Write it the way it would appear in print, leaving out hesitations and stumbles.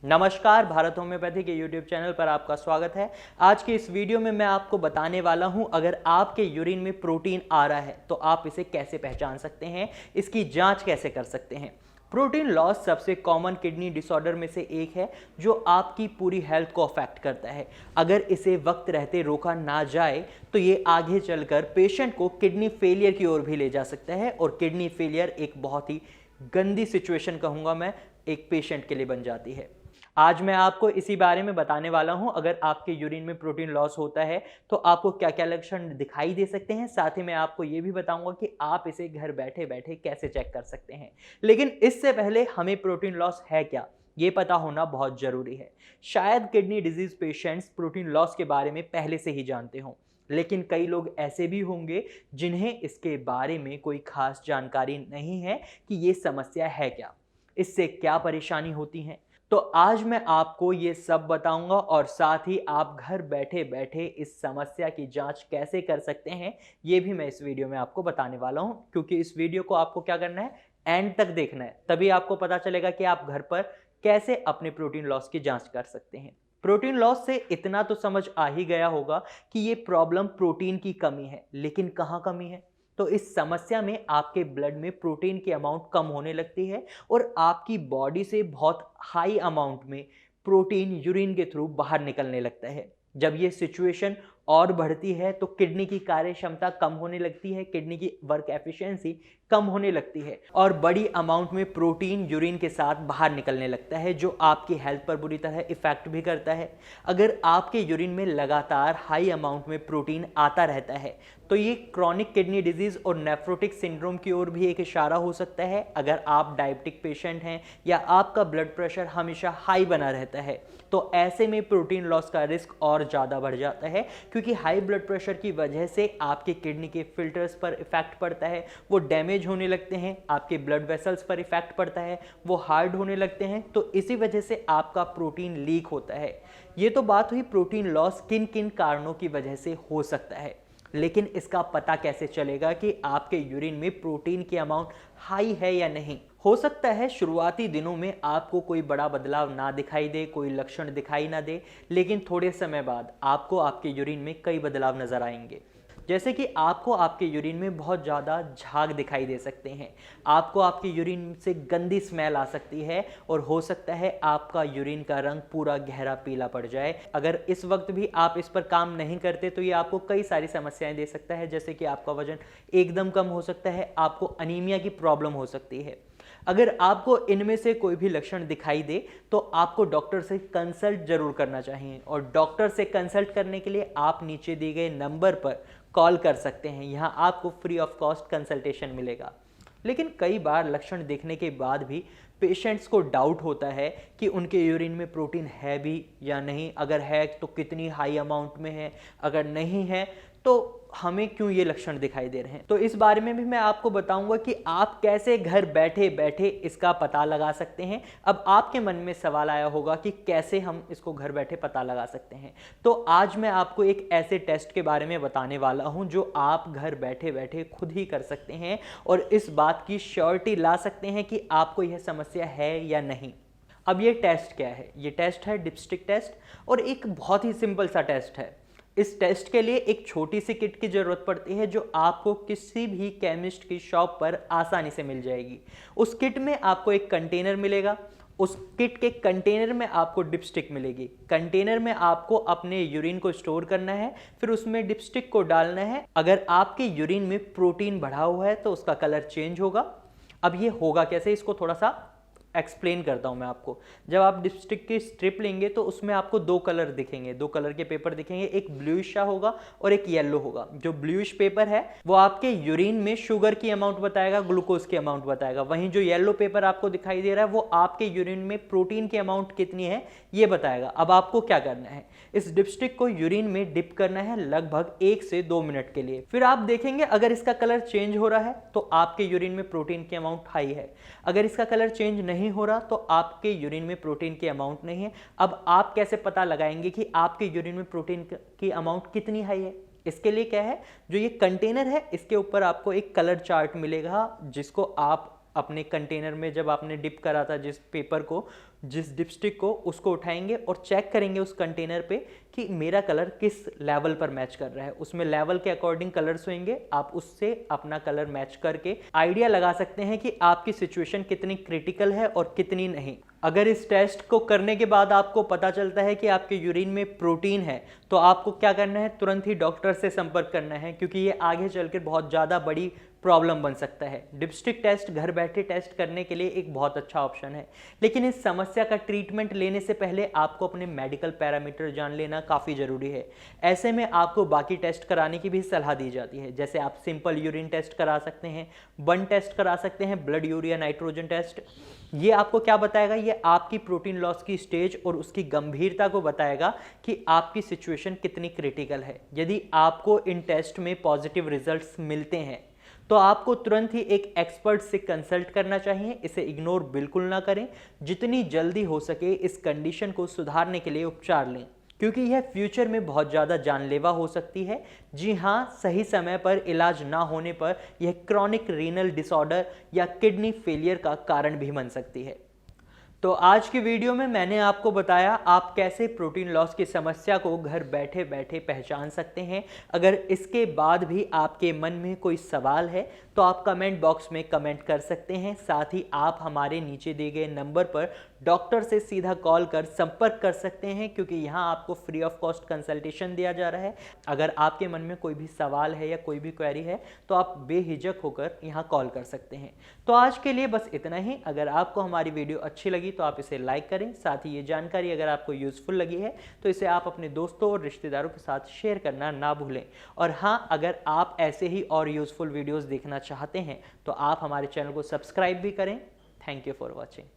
नमस्कार, भारत होम्योपैथी के YouTube channel पर आपका स्वागत है। आज के इस वीडियो में मैं आपको बताने वाला हूं, अगर आपके यूरिन में प्रोटीन आ रहा है तो आप इसे कैसे पहचान सकते हैं, इसकी जांच कैसे कर सकते हैं। प्रोटीन लॉस सबसे कॉमन किडनी डिसऑर्डर में से एक है जो आपकी पूरी हेल्थ को अफेक्ट करता है। अगर इसे वक्त रहते रोका ना जाए तो ये आगे चलकर पेशेंट को किडनी फेलियर की ओर भी ले जा सकता है और किडनी फेलियर एक बहुत ही गंदी सिचुएशन कहूँगा मैं, एक पेशेंट के लिए बन जाती है। आज मैं आपको इसी बारे में बताने वाला हूं, अगर आपके यूरिन में प्रोटीन लॉस होता है तो आपको क्या क्या लक्षण दिखाई दे सकते हैं। साथ ही मैं आपको यह भी बताऊंगा कि आप इसे घर बैठे बैठे कैसे चेक कर सकते हैं। लेकिन इससे पहले हमें प्रोटीन लॉस है क्या, ये पता होना बहुत जरूरी है। शायद kidney disease patients protein loss के बारे में पहले से ही जानते हों, लेकिन कई लोग ऐसे भी होंगे जिन्हें इसके बारे में कोई खास जानकारी नहीं है कि ये समस्या है क्या, इससे क्या परेशानी होती है। तो आज मैं आपको ये सब बताऊंगा और साथ ही आप घर बैठे बैठे इस समस्या की जांच कैसे कर सकते हैं ये भी मैं इस वीडियो में आपको बताने वाला हूं। क्योंकि इस वीडियो को आपको क्या करना है, एंड तक देखना है, तभी आपको पता चलेगा कि आप घर पर कैसे अपने प्रोटीन लॉस की जांच कर सकते हैं। प्रोटीन लॉस से इतना तो समझ आ ही गया होगा कि ये प्रॉब्लम प्रोटीन की कमी है, लेकिन कहाँ कमी है। तो इस समस्या में आपके ब्लड में प्रोटीन की अमाउंट कम होने लगती है और आपकी बॉडी से बहुत हाई अमाउंट में प्रोटीन यूरिन के थ्रू बाहर निकलने लगता है। जब ये सिचुएशन और बढ़ती है तो किडनी की कार्य क्षमता कम होने लगती है, किडनी की वर्क एफिशिएंसी कम होने लगती है और बड़ी अमाउंट में प्रोटीन यूरिन के साथ बाहर निकलने लगता है, जो आपकी हेल्थ पर बुरी तरह इफेक्ट भी करता है। अगर आपके यूरिन में लगातार हाई अमाउंट में प्रोटीन आता रहता है तो ये क्रॉनिक किडनी डिजीज और नेफ्रोटिक सिंड्रोम की ओर भी एक इशारा हो सकता है। अगर आप डायबिटिक पेशेंट हैं या आपका ब्लड प्रेशर हमेशा हाई बना रहता है तो ऐसे में प्रोटीन लॉस का रिस्क और ज़्यादा बढ़ जाता है, क्योंकि हाई ब्लड प्रेशर की वजह से आपके किडनी के फिल्टर्स पर इफेक्ट पड़ता है, वो डैमेज होने लगते हैं, आपके ब्लड वेसल्स पर इफेक्ट पड़ता है, वो हार्ड होने लगते हैं। तो इसी वजह से आपका प्रोटीन लीक होता है। ये तो बात हुई प्रोटीन लॉस किन किन कारणों की वजह से हो सकता है, लेकिन इसका पता कैसे चलेगा कि आपके यूरिन में प्रोटीन की अमाउंट हाई है या नहीं। हो सकता है शुरुआती दिनों में आपको कोई बड़ा बदलाव ना दिखाई दे, कोई लक्षण दिखाई ना दे, लेकिन थोड़े समय बाद आपको आपके यूरिन में कई बदलाव नजर आएंगे। जैसे कि आपको आपके यूरिन में बहुत ज़्यादा झाग दिखाई दे सकते हैं, आपको आपके यूरिन से गंदी स्मेल आ सकती है और हो सकता है आपका यूरिन का रंग पूरा गहरा पीला पड़ जाए। अगर इस वक्त भी आप इस पर काम नहीं करते तो ये आपको कई सारी समस्याएं दे सकता है, जैसे कि आपका वजन एकदम कम हो सकता है, आपको अनीमिया की प्रॉब्लम हो सकती है। अगर आपको इनमें से कोई भी लक्षण दिखाई दे तो आपको डॉक्टर से कंसल्ट जरूर करना चाहिए और डॉक्टर से कंसल्ट करने के लिए आप नीचे दिए गए नंबर पर कॉल कर सकते हैं। यहाँ आपको फ्री ऑफ कॉस्ट कंसल्टेशन मिलेगा। लेकिन कई बार लक्षण देखने के बाद भी पेशेंट्स को डाउट होता है कि उनके यूरिन में प्रोटीन है भी या नहीं, अगर है तो कितनी हाई अमाउंट में है, अगर नहीं है तो हमें क्यों ये लक्षण दिखाई दे रहे हैं। तो इस बारे में भी मैं आपको बताऊंगा कि आप कैसे घर बैठे बैठे इसका पता लगा सकते हैं। अब आपके मन में सवाल आया होगा कि कैसे हम इसको घर बैठे पता लगा सकते हैं। तो आज मैं आपको एक ऐसे टेस्ट के बारे में बताने वाला हूं जो आप घर बैठे बैठे खुद ही कर सकते हैं और इस बात की श्योरिटी ला सकते हैं कि आपको यह समस्या है या नहीं। अब ये टेस्ट क्या है? ये टेस्ट है डिप्स्टिक टेस्ट और एक बहुत ही सिंपल सा टेस्ट है। इस टेस्ट के लिए एक छोटी सी किट की जरूरत पड़ती है जो आपको किसी भी केमिस्ट की शॉप पर आसानी से मिल जाएगी। उस किट में आपको एक कंटेनर मिलेगा, उस किट के कंटेनर में आपको डिप्स्टिक मिलेगी। कंटेनर में आपको अपने यूरिन को स्टोर करना है, फिर उसमें डिप्स्टिक को डालना है। अगर आपके यूरिन में प्रोटीन बढ़ा हुआ है तो उसका कलर चेंज होगा। अब ये होगा कैसे, इसको थोड़ा सा एक्सप्लेन करता हूं मैं आपको। जब आप डिप्स्टिक की स्ट्रिप लेंगे तो उसमें आपको दो कलर दिखेंगे, दो कलर के पेपर दिखेंगे, एक ब्लूइश सा होगा और एक येलो होगा। जो ब्लूइश पेपर है वो आपके यूरिन में शुगर की अमाउंट बताएगा, ग्लूकोज की अमाउंट बताएगा। वहीं जो येलो पेपर आपको दिखाई दे रहा है वो आपके यूरिन में प्रोटीन की अमाउंट कितनी है ये बताएगा। अब आपको क्या करना है, इस डिप्स्टिक को यूरिन में डिप करना है लगभग 1 से 2 मिनट के लिए। फिर आप देखेंगे अगर इसका कलर चेंज हो रहा है तो आपके यूरिन में प्रोटीन की अमाउंट हाई है, अगर इसका कलर चेंज नहीं हो रहा तो आपके यूरिन में प्रोटीन की अमाउंट नहीं है। अब आप कैसे पता लगाएंगे कि आपके यूरिन में प्रोटीन की अमाउंट कितनी हाई है? इसके लिए क्या है, जो ये कंटेनर है इसके ऊपर आपको एक कलर चार्ट मिलेगा जिसको आप अपने कंटेनर में जब आपने डिप करा था जिस पेपर को, जिस डिपस्टिक को, उसको उठाएंगे और चेक करेंगे उस कंटेनर पे कि मेरा कलर किस लेवल पर मैच कर रहा है। उसमें लेवल के अकॉर्डिंग कलर्स होंगे, आप उससे अपना कलर मैच करके आइडिया लगा सकते हैं कि आपकी सिचुएशन कितनी क्रिटिकल है और कितनी नहीं। अगर इस टेस्ट को करने के बाद आपको पता चलता है कि आपके यूरिन में प्रोटीन है, तो आपको क्या करना है, तुरंत ही डॉक्टर से संपर्क करना है, क्योंकि ये आगे चलकर बहुत ज़्यादा बड़ी प्रॉब्लम बन सकता है। डिपस्टिक टेस्ट घर बैठे टेस्ट करने के लिए एक बहुत अच्छा ऑप्शन है, लेकिन इस समस्या का ट्रीटमेंट लेने से पहले आपको अपने मेडिकल पैरामीटर जान लेना काफ़ी ज़रूरी है। ऐसे में आपको बाकी टेस्ट कराने की भी सलाह दी जाती है, जैसे आप सिंपल यूरिन टेस्ट करा सकते हैं, बर्न टेस्ट करा सकते हैं, ब्लड यूरिया नाइट्रोजन टेस्ट। ये आपको क्या बताएगा, ये आपकी प्रोटीन लॉस की स्टेज और उसकी गंभीरता को बताएगा कि आपकी सिचुएशन कितनी क्रिटिकल है। यदि आपको इन टेस्ट में पॉजिटिव रिजल्ट्स मिलते हैं तो आपको तुरंत ही एक एक्सपर्ट से कंसल्ट करना चाहिए। इसे इग्नोर बिल्कुल ना करें, जितनी जल्दी हो सके इस कंडीशन को सुधारने के लिए उपचार लें, क्योंकि यह फ्यूचर में बहुत ज़्यादा जानलेवा हो सकती है। जी हाँ, सही समय पर इलाज ना होने पर यह क्रॉनिक रीनल डिसऑर्डर या किडनी फेलियर का कारण भी बन सकती है। तो आज की वीडियो में मैंने आपको बताया आप कैसे प्रोटीन लॉस की समस्या को घर बैठे बैठे पहचान सकते हैं। अगर इसके बाद भी आपके मन में कोई सवाल है तो आप कमेंट बॉक्स में कमेंट कर सकते हैं। साथ ही आप हमारे नीचे दिए गए नंबर पर डॉक्टर से सीधा कॉल कर संपर्क कर सकते हैं, क्योंकि यहाँ आपको फ्री ऑफ कॉस्ट कंसल्टेशन दिया जा रहा है। अगर आपके मन में कोई भी सवाल है या कोई भी क्वेरी है तो आप बेहिचक होकर यहाँ कॉल कर सकते हैं। तो आज के लिए बस इतना ही। अगर आपको हमारी वीडियो अच्छी लगी तो आप इसे लाइक करें। साथ ही ये जानकारी अगर आपको यूजफुल लगी है तो इसे आप अपने दोस्तों और रिश्तेदारों के साथ शेयर करना ना भूलें। और हाँ, अगर आप ऐसे ही और यूजफुल वीडियोस देखना चाहते हैं तो आप हमारे चैनल को सब्सक्राइब भी करें। Thank you for watching.